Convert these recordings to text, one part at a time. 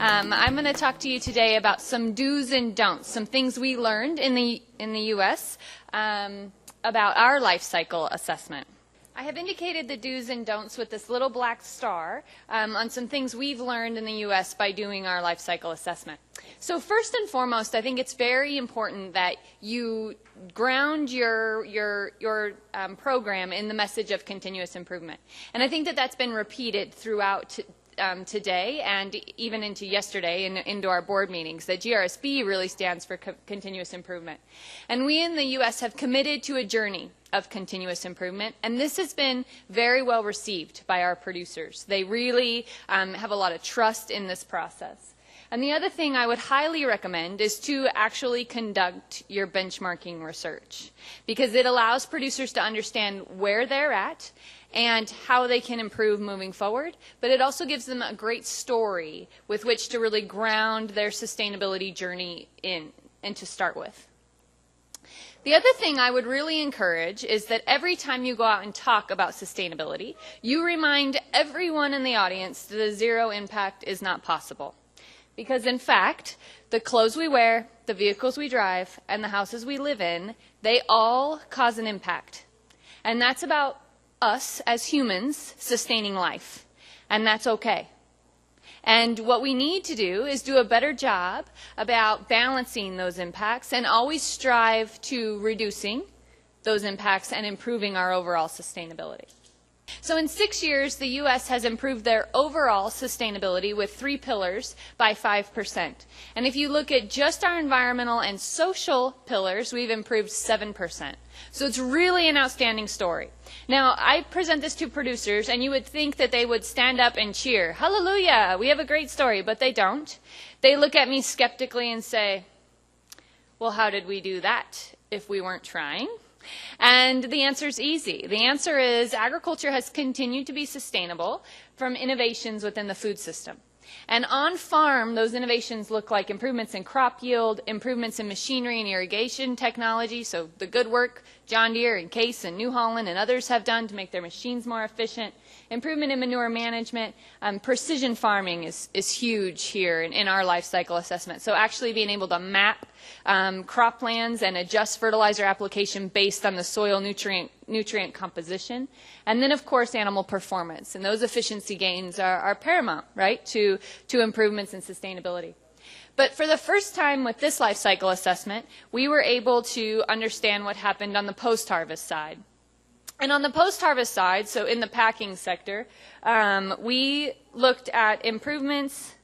I'm going to talk to you today about some do's and don'ts, some things we learned in the U.S. About our life cycle assessment. I have indicated the do's and don'ts with this little black star on some things we've learned in the U.S. by doing our life cycle assessment. So first and foremost, I think it's very important that you ground your program in the message of continuous improvement. And I think that that's been repeated throughout today and even into yesterday into our board meetings, that GRSB really stands for continuous improvement. And we in the U.S. have committed to a journey of continuous improvement, and this has been very well received by our producers. They really have a lot of trust in this process. And the other thing I would highly recommend is to actually conduct your benchmarking research, because it allows producers to understand where they're at and how they can improve moving forward, but it also gives them a great story with which to really ground their sustainability journey in and to start with. The other thing I would really encourage is that every time you go out and talk about sustainability, you remind everyone in the audience that a zero impact is not possible. Because in fact, the clothes we wear, the vehicles we drive, and the houses we live in, they all cause an impact. And that's about us as humans sustaining life. And that's okay. And what we need to do is do a better job about balancing those impacts and always strive to reducing those impacts and improving our overall sustainability. So in 6 years, the U.S. has improved their overall sustainability with 3 pillars by 5%. And if you look at just our environmental and social pillars, we've improved 7%. So it's really an outstanding story. Now, I present this to producers, and you would think that they would stand up and cheer, "Hallelujah, we have a great story," but they don't. They look at me skeptically and say, "Well, how did we do that if we weren't trying?" And the answer is easy. The answer is agriculture has continued to be sustainable from innovations within the food system. And on farm, those innovations look like improvements in crop yield, improvements in machinery and irrigation technology, so the good work John Deere and Case and New Holland and others have done to make their machines more efficient, improvement in manure management, precision farming is huge here in our life cycle assessment. So actually being able to map croplands and adjust fertilizer application based on the soil nutrient composition. And then, of course, animal performance. And those efficiency gains are paramount, right, to improvements in sustainability. But for the first time with this life cycle assessment, we were able to understand what happened on the post-harvest side. And on the post-harvest side, so in the packing sector, we looked at improvements.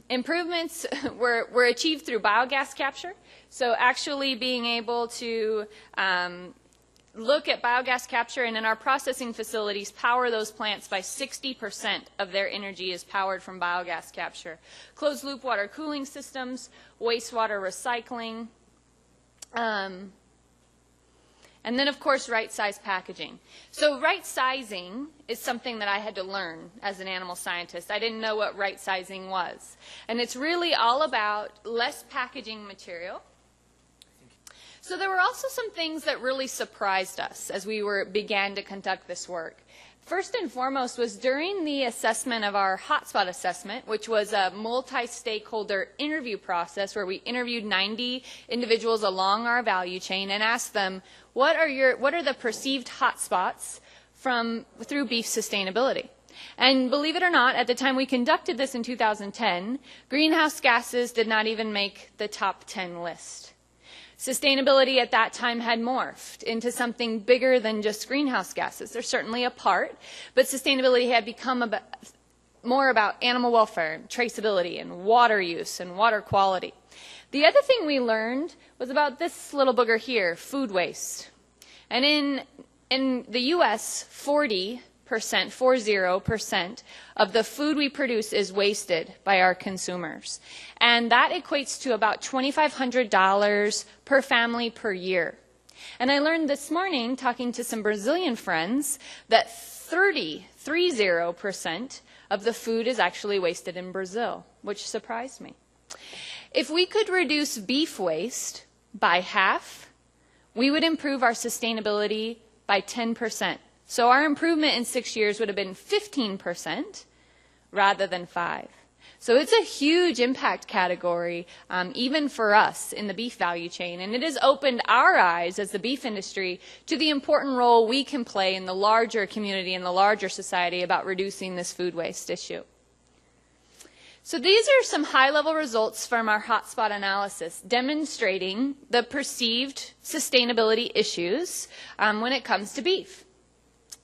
Improvements were achieved through biogas capture. So actually being able to look at biogas capture, and in our processing facilities power those plants by 60% of their energy is powered from biogas capture. Closed loop water cooling systems, wastewater recycling, and then, of course, right-size packaging. So right-sizing is something that I had to learn as an animal scientist. I didn't know what right-sizing was. And it's really all about less packaging material. So there were also some things that really surprised us as we began to conduct this work. First and foremost was during the assessment of our hotspot assessment, which was a multi-stakeholder interview process where we interviewed 90 individuals along our value chain and asked them, what are the perceived hotspots through beef sustainability? And believe it or not, at the time we conducted this in 2010, greenhouse gases did not even make the top 10 list. Sustainability at that time had morphed into something bigger than just greenhouse gases. They're certainly a part, but sustainability had become more about animal welfare, traceability, and water use and water quality. The other thing we learned was about this little booger here, food waste. And in the U.S., 40% of the food we produce is wasted by our consumers. And that equates to about $2,500 per family per year. And I learned this morning, talking to some Brazilian friends, that 30% of the food is actually wasted in Brazil, which surprised me. If we could reduce beef waste by half, we would improve our sustainability by 10%. So our improvement in 6 years would have been 15% rather than 5%. So it's a huge impact category, even for us in the beef value chain. And it has opened our eyes as the beef industry to the important role we can play in the larger community and the larger society about reducing this food waste issue. So these are some high-level results from our hotspot analysis demonstrating the perceived sustainability issues when it comes to beef.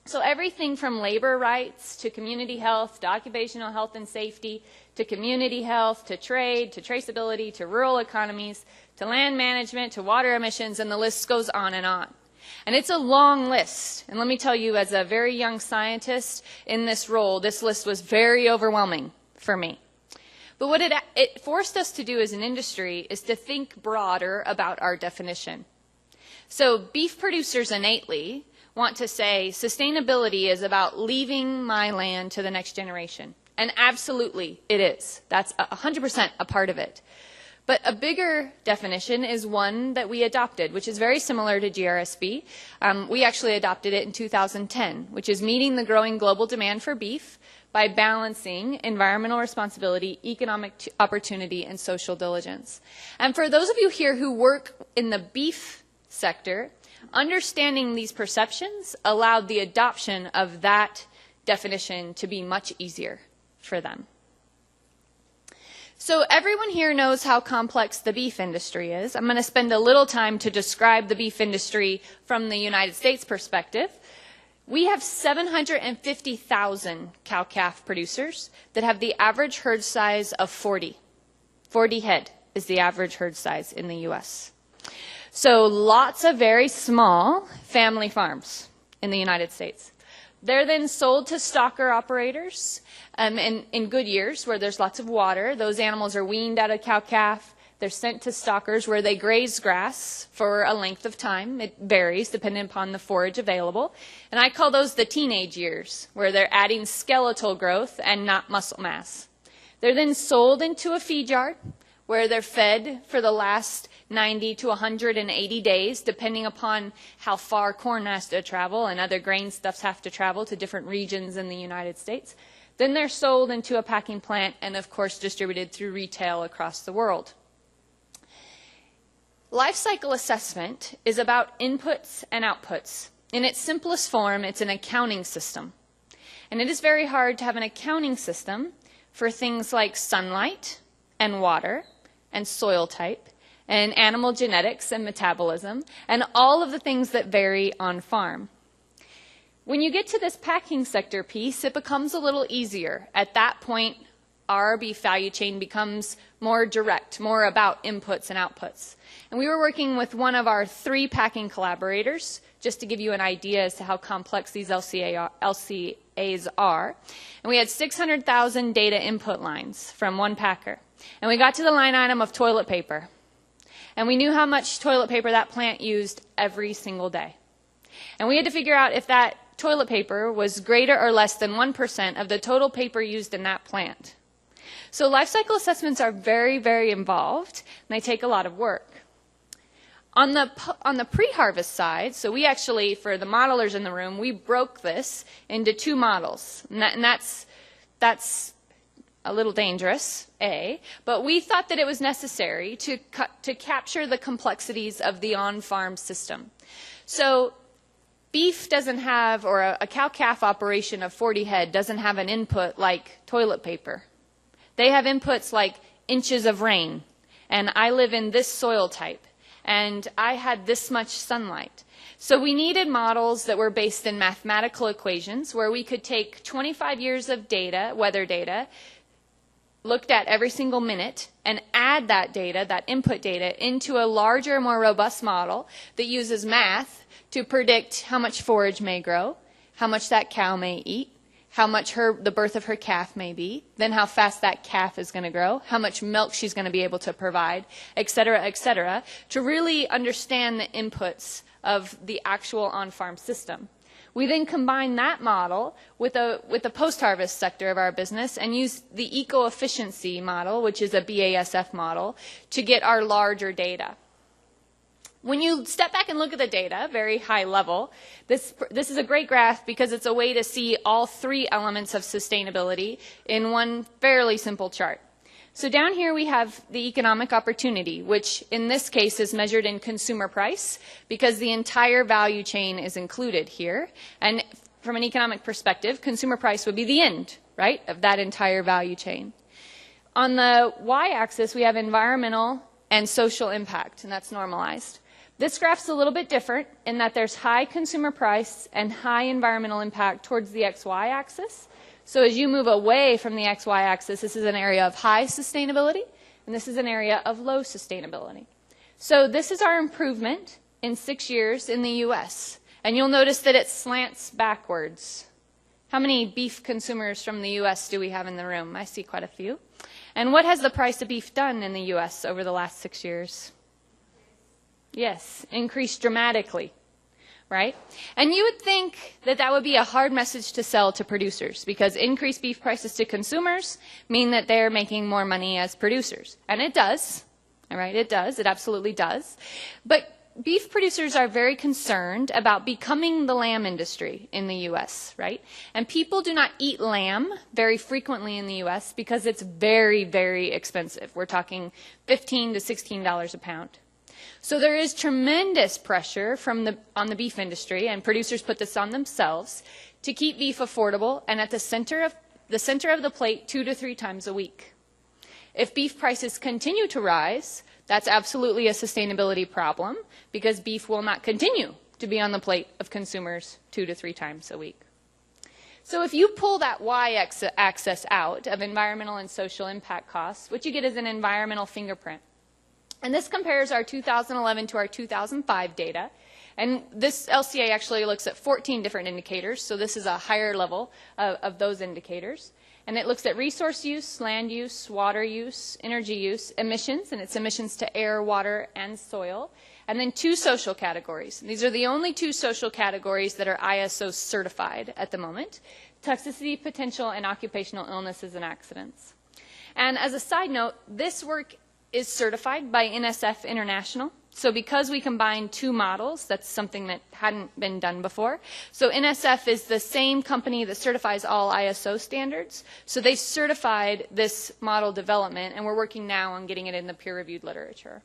So everything from labor rights to community health to occupational health and safety to community health to trade to traceability to rural economies to land management to water emissions, and the list goes on. And it's a long list. And let me tell you, as a very young scientist in this role, this list was very overwhelming for me. But what it forced us to do as an industry is to think broader about our definition. So beef producers innately want to say sustainability is about leaving my land to the next generation. And absolutely it is. That's 100% a part of it. But a bigger definition is one that we adopted, which is very similar to GRSB. We actually adopted it in 2010, which is meeting the growing global demand for beef by balancing environmental responsibility, economic opportunity, and social diligence. And for those of you here who work in the beef sector, understanding these perceptions allowed the adoption of that definition to be much easier for them. So everyone here knows how complex the beef industry is. I'm going to spend a little time to describe the beef industry from the United States perspective. We have 750,000 cow-calf producers that have the average herd size of 40. 40 head is the average herd size in the U.S. So lots of very small family farms in the United States. They're then sold to stocker operators in good years where there's lots of water. Those animals are weaned out of cow-calf. They're sent to stockers where they graze grass for a length of time. It varies depending upon the forage available. And I call those the teenage years, where they're adding skeletal growth and not muscle mass. They're then sold into a feed yard where they're fed for the last 90 to 180 days, depending upon how far corn has to travel and other grain stuffs have to travel to different regions in the United States. Then they're sold into a packing plant and, of course, distributed through retail across the world. Life cycle assessment is about inputs and outputs. In its simplest form, it's an accounting system. And it is very hard to have an accounting system for things like sunlight and water and soil type and animal genetics and metabolism and all of the things that vary on farm. When you get to this packing sector piece, it becomes a little easier. At that point, our beef value chain becomes more direct, more about inputs and outputs. And we were working with one of our 3 packing collaborators, just to give you an idea as to how complex these LCAs are. And we had 600,000 data input lines from one packer. And we got to the line item of toilet paper. And we knew how much toilet paper that plant used every single day. And we had to figure out if that toilet paper was greater or less than 1% of the total paper used in that plant. So life cycle assessments are very, very involved, and they take a lot of work. On the pre-harvest side, so we actually, for the modelers in the room, we broke this into 2 models. And that's a little dangerous, but we thought that it was necessary to capture the complexities of the on-farm system. So beef doesn't have, or a cow-calf operation of 40 head doesn't have an input like toilet paper. They have inputs like inches of rain, and I live in this soil type, and I had this much sunlight. So we needed models that were based in mathematical equations where we could take 25 years of data, weather data, looked at every single minute, and add that data, that input data, into a larger, more robust model that uses math to predict how much forage may grow, how much that cow may eat, how much the birth of her calf may be, then how fast that calf is going to grow, how much milk she's going to be able to provide, et cetera, to really understand the inputs of the actual on-farm system. We then combine that model with the post-harvest sector of our business and use the eco-efficiency model, which is a BASF model, to get our larger data. When you step back and look at the data, very high level, this is a great graph because it's a way to see all three elements of sustainability in one fairly simple chart. So down here we have the economic opportunity, which in this case is measured in consumer price because the entire value chain is included here. And from an economic perspective, consumer price would be the end, right, of that entire value chain. On the y-axis, we have environmental and social impact, and that's normalized. This graph's a little bit different in that there's high consumer price and high environmental impact towards the XY axis. So as you move away from the XY axis, this is an area of high sustainability, and this is an area of low sustainability. So this is our improvement in 6 years in the US. And you'll notice that it slants backwards. How many beef consumers from the US do we have in the room? I see quite a few. And what has the price of beef done in the US over the last 6 years? Yes, increased dramatically, right? And you would think that that would be a hard message to sell to producers because increased beef prices to consumers mean that they're making more money as producers. And it does, all right? It does. It absolutely does. But beef producers are very concerned about becoming the lamb industry in the U.S., right? And people do not eat lamb very frequently in the U.S. because it's very, very expensive. We're talking $15 to $16 a pound. So there is tremendous pressure on the beef industry, and producers put this on themselves, to keep beef affordable and at the center of the plate 2 to 3 times a week. If beef prices continue to rise, that's absolutely a sustainability problem because beef will not continue to be on the plate of consumers 2 to 3 times a week. So if you pull that y-axis out of environmental and social impact costs, what you get is an environmental fingerprint. And this compares our 2011 to our 2005 data. And this LCA actually looks at 14 different indicators, so this is a higher level of those indicators. And it looks at resource use, land use, water use, energy use, emissions, and it's emissions to air, water, and soil. And then 2 social categories. These are the only 2 social categories that are ISO certified at the moment: toxicity potential and occupational illnesses and accidents. And as a side note, this work is certified by NSF International. So because we combined 2 models, that's something that hadn't been done before. So NSF is the same company that certifies all ISO standards. So they certified this model development, and we're working now on getting it in the peer-reviewed literature.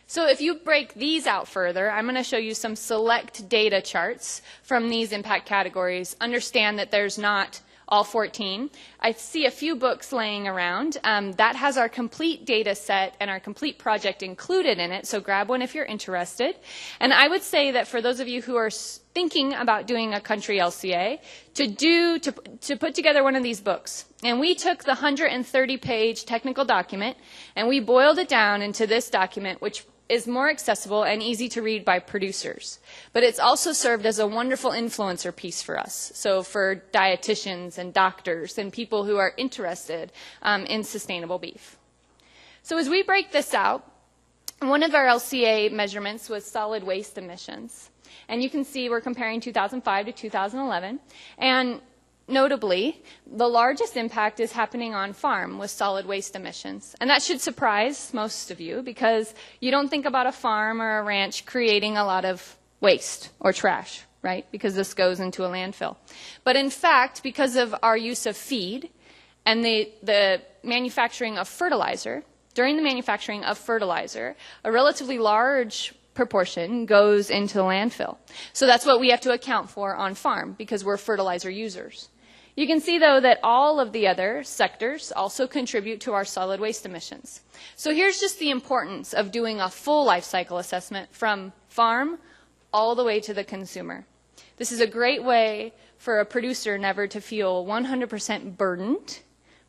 So if you break these out further, I'm going to show you some select data charts from these impact categories. Understand that there's not all 14. I see a few books laying around. That has our complete data set and our complete project included in it, so grab one if you're interested. And I would say that for those of you who are thinking about doing a country LCA, to put together one of these books. And we took the 130-page technical document and we boiled it down into this document, which is more accessible and easy to read by producers. But it's also served as a wonderful influencer piece for us. So for dietitians and doctors and people who are interested in sustainable beef. So as we break this out, one of our LCA measurements was solid waste emissions. And you can see we're comparing 2005 to 2011. And notably, the largest impact is happening on farm with solid waste emissions. And that should surprise most of you because you don't think about a farm or a ranch creating a lot of waste or trash, right? Because this goes into a landfill. But in fact, because of our use of feed and the manufacturing of fertilizer, during the manufacturing of fertilizer, a relatively large proportion goes into the landfill. So that's what we have to account for on farm because we're fertilizer users. You can see, though, that all of the other sectors also contribute to our solid waste emissions. So here's just the importance of doing a full life cycle assessment from farm all the way to the consumer. This is a great way for a producer never to feel 100% burdened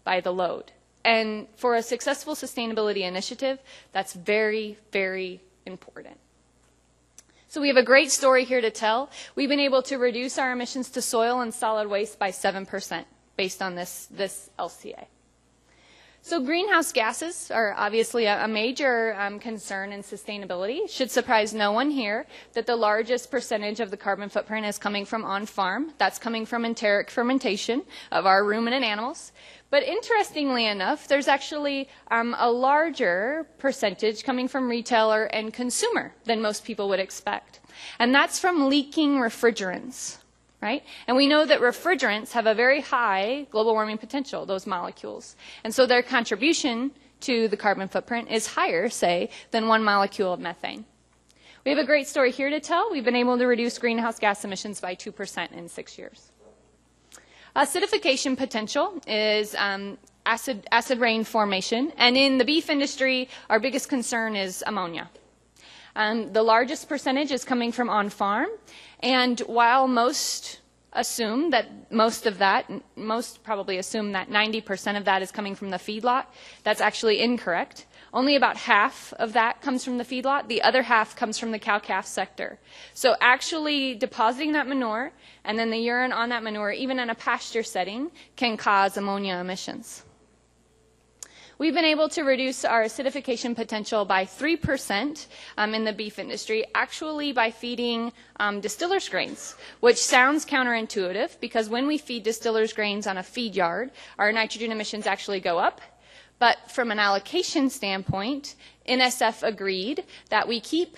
by the load. And for a successful sustainability initiative, that's very, very important. So we have a great story here to tell. We've been able to reduce our emissions to soil and solid waste by 7% based on this LCA. So greenhouse gases are obviously a major concern in sustainability. Should surprise no one here that the largest percentage of the carbon footprint is coming from on-farm. That's coming from enteric fermentation of our ruminant animals. But interestingly enough, there's actually a larger percentage coming from retailer and consumer than most people would expect. And that's from leaking refrigerants. Right? And we know that refrigerants have a very high global warming potential, those molecules. And so their contribution to the carbon footprint is higher, say, than 1 molecule of methane. We have a great story here to tell. We've been able to reduce greenhouse gas emissions by 2% in 6 years. Acidification potential is acid rain formation. And in the beef industry, our biggest concern is ammonia. The largest percentage is coming from on-farm, and while most probably assume that 90% of that is coming from the feedlot, that's actually incorrect. Only about half of that comes from the feedlot. The other half comes from the cow-calf sector. So actually depositing that manure and then the urine on that manure, even in a pasture setting, can cause ammonia emissions. We've been able to reduce our acidification potential by 3% in the beef industry, actually by feeding distillers grains, which sounds counterintuitive because when we feed distillers grains on a feed yard, our nitrogen emissions actually go up. But from an allocation standpoint, NSF agreed that we keep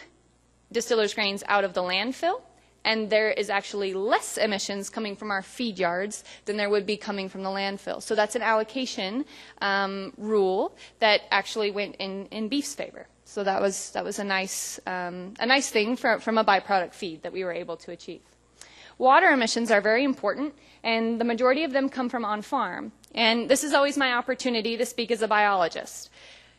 distillers grains out of the landfill, and there is actually less emissions coming from our feed yards than there would be coming from the landfill. So that's an allocation rule that actually went in beef's favor. So that was a nice thing from a byproduct feed that we were able to achieve. Water emissions are very important, and the majority of them come from on-farm. And this is always my opportunity to speak as a biologist.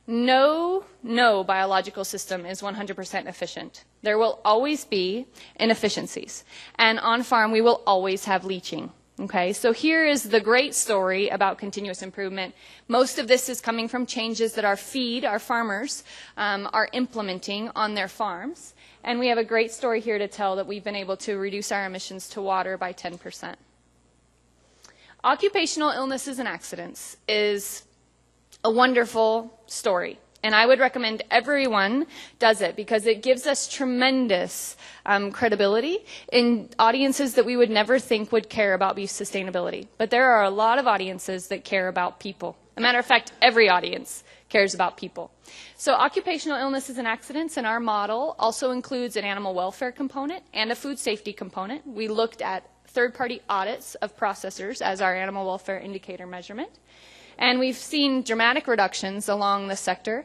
No biological system is 100% efficient. There will always be inefficiencies. And on farm, we will always have leaching. Okay, so here is the great story about continuous improvement. Most of this is coming from changes that our farmers, are implementing on their farms. And we have a great story here to tell that we've been able to reduce our emissions to water by 10%. Occupational illnesses and accidents is a wonderful story, and I would recommend everyone does it because it gives us tremendous credibility in audiences that we would never think would care about beef sustainability. But there are a lot of audiences that care about people. As a matter of fact, every audience cares about people. So occupational illnesses and accidents in our model also includes an animal welfare component and a food safety component. We looked at third-party audits of processors as our animal welfare indicator measurement. And we've seen dramatic reductions along the sector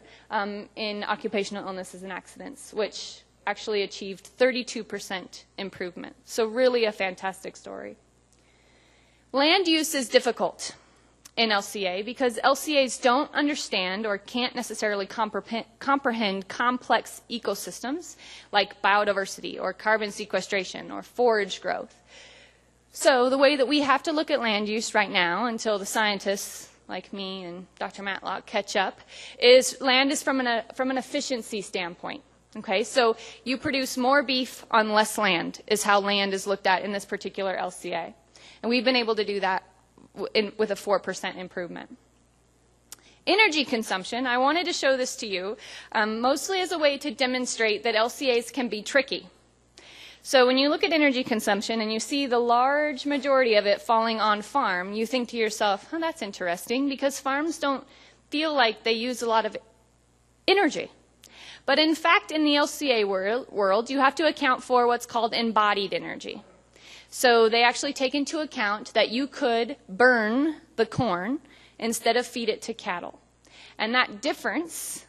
in occupational illnesses and accidents, which actually achieved 32% improvement. So really a fantastic story. Land use is difficult in LCA because LCAs don't understand or can't necessarily comprehend complex ecosystems like biodiversity or carbon sequestration or forage growth. So the way that we have to look at land use right now until the scientists like me and Dr. Matlock catch up, is land is from an efficiency standpoint. Okay, so you produce more beef on less land is how land is looked at in this particular LCA. And we've been able to do that with a 4% improvement. Energy consumption, I wanted to show this to you mostly as a way to demonstrate that LCAs can be tricky. So when you look at energy consumption and you see the large majority of it falling on farm, you think to yourself, oh, that's interesting, because farms don't feel like they use a lot of energy. But in fact, in the LCA world, you have to account for what's called embodied energy. So they actually take into account that you could burn the corn instead of feed it to cattle. And that difference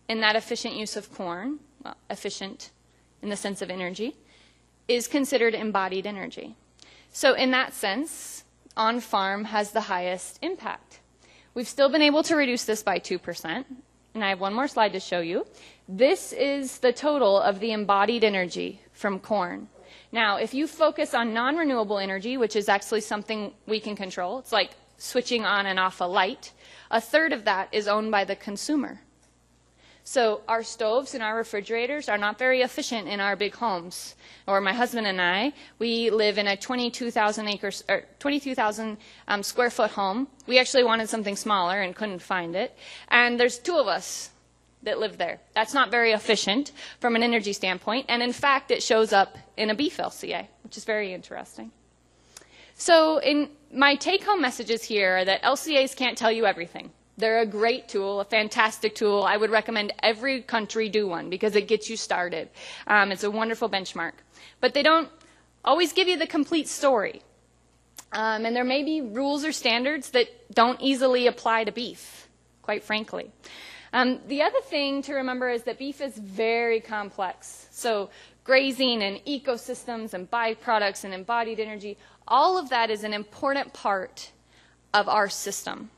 in that efficient use of corn, well, efficient in the sense of energy, is considered embodied energy. So in that sense, on-farm has the highest impact. We've still been able to reduce this by 2%, and I have one more slide to show you. This is the total of the embodied energy from corn. Now, if you focus on non-renewable energy, which is actually something we can control, it's like switching on and off a light, a third of that is owned by the consumer. So our stoves and our refrigerators are not very efficient in our big homes. Or my husband and I, we live in a 22,000 square foot home. We actually wanted something smaller and couldn't find it. And there's 2 of us that live there. That's not very efficient from an energy standpoint. And in fact, it shows up in a beef LCA, which is very interesting. So in my take-home messages here are that LCAs can't tell you everything. They're a great tool, a fantastic tool. I would recommend every country do one because it gets you started. It's a wonderful benchmark. But they don't always give you the complete story. And there may be rules or standards that don't easily apply to beef, quite frankly. The other thing to remember is that beef is very complex. So grazing and ecosystems and byproducts and embodied energy, all of that is an important part of our system.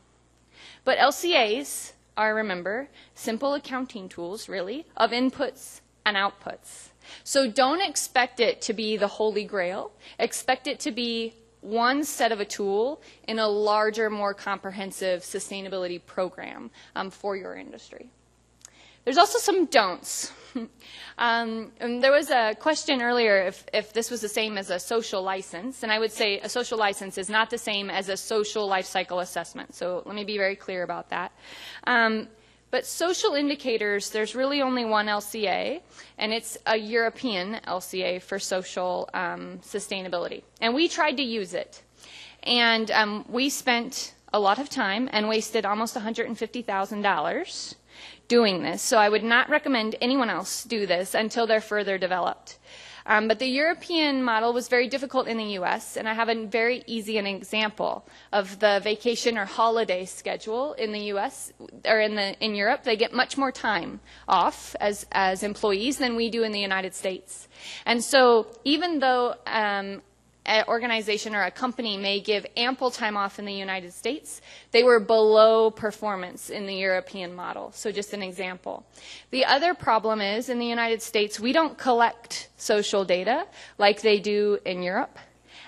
But LCAs are, remember, simple accounting tools, really, of inputs and outputs. So don't expect it to be the holy grail. Expect it to be one set of a tool in a larger, more comprehensive sustainability program for your industry. There's also some don'ts. And there was a question earlier if this was the same as a social license, and I would say a social license is not the same as a social life cycle assessment. So let me be very clear about that. But social indicators, there's really only one LCA, and it's a European LCA for social sustainability. And we tried to use it. And we spent a lot of time and wasted almost $150,000 doing this. So I would not recommend anyone else do this until they're further developed. But the European model was very difficult in the U.S., and I have a very easy example of the vacation or holiday schedule in the U.S. or in Europe. They get much more time off as employees than we do in the United States. And so even though an organization or a company may give ample time off in the United States, they were below performance in the European model. So just an example. The other problem is in the United States, we don't collect social data like they do in Europe.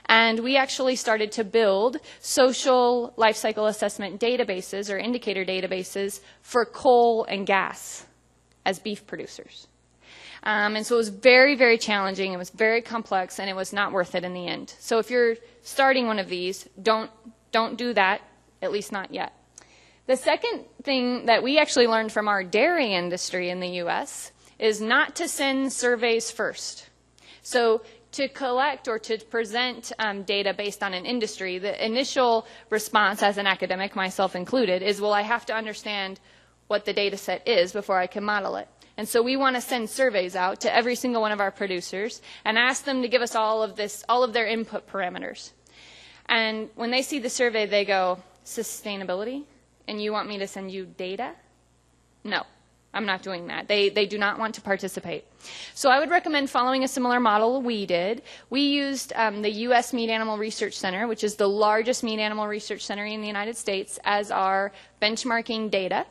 And we actually started to build social life cycle assessment databases or indicator databases for coal and gas as beef producers. And so it was very, very challenging, it was very complex, and it was not worth it in the end. So if you're starting one of these, don't do that, at least not yet. The second thing that we actually learned from our dairy industry in the U.S. is not to send surveys first. So to collect or to present data based on an industry, the initial response as an academic, myself included, is, well, I have to understand what the data set is before I can model it. And so we want to send surveys out to every single one of our producers and ask them to give us all of their input parameters. And when they see the survey, they go, sustainability? And you want me to send you data? No, I'm not doing that. They do not want to participate. So I would recommend following a similar model we did. We used the U.S. Meat Animal Research Center, which is the largest meat animal research center in the United States, as our benchmarking data.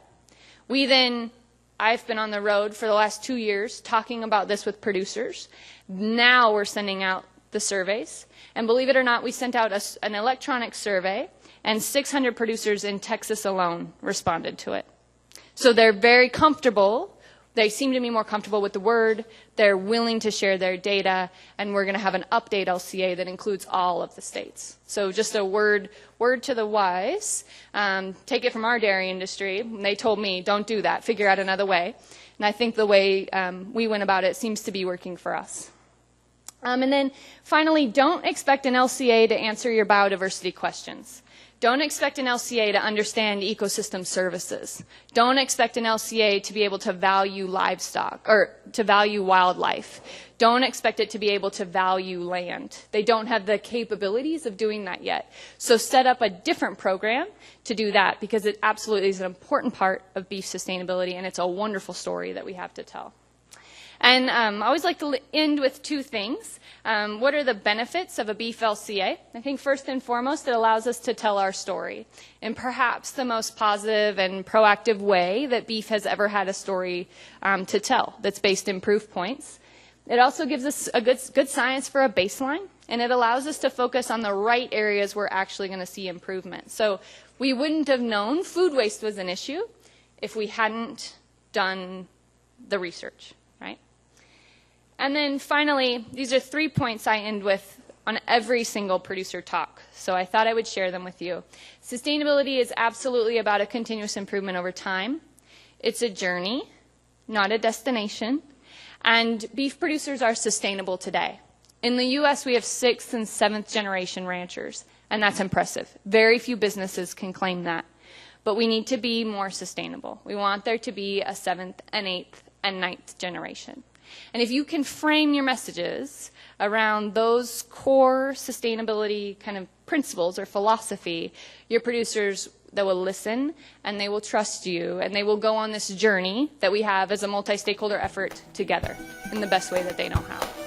I've been on the road for the last 2 years talking about this with producers. Now we're sending out the surveys. And believe it or not, we sent out an electronic survey, and 600 producers in Texas alone responded to it. So they're very comfortable. They seem to be more comfortable with the word. They're willing to share their data, and we're going to have an update LCA that includes all of the states. So just a word to the wise. Take it from our dairy industry. They told me, don't do that. Figure out another way. And I think the way we went about it seems to be working for us. And then finally, don't expect an LCA to answer your biodiversity questions. Don't expect an LCA to understand ecosystem services. Don't expect an LCA to be able to value livestock or to value wildlife. Don't expect it to be able to value land. They don't have the capabilities of doing that yet. So set up a different program to do that, because it absolutely is an important part of beef sustainability, and it's a wonderful story that we have to tell. And I always like to end with 2 things. What are the benefits of a beef LCA? I think first and foremost, it allows us to tell our story in perhaps the most positive and proactive way that beef has ever had a story to tell that's based in proof points. It also gives us a good science for a baseline, and it allows us to focus on the right areas we're actually going to see improvement. So we wouldn't have known food waste was an issue if we hadn't done the research, right? And then finally, these are 3 points I end with on every single producer talk, so I thought I would share them with you. Sustainability is absolutely about a continuous improvement over time. It's a journey, not a destination, and beef producers are sustainable today. In the U.S., we have 6th and 7th generation ranchers, and that's impressive. Very few businesses can claim that, but we need to be more sustainable. We want there to be a 7th and 8th and 9th generation. And if you can frame your messages around those core sustainability kind of principles or philosophy, your producers, they will listen and they will trust you and they will go on this journey that we have as a multi-stakeholder effort together in the best way that they know how.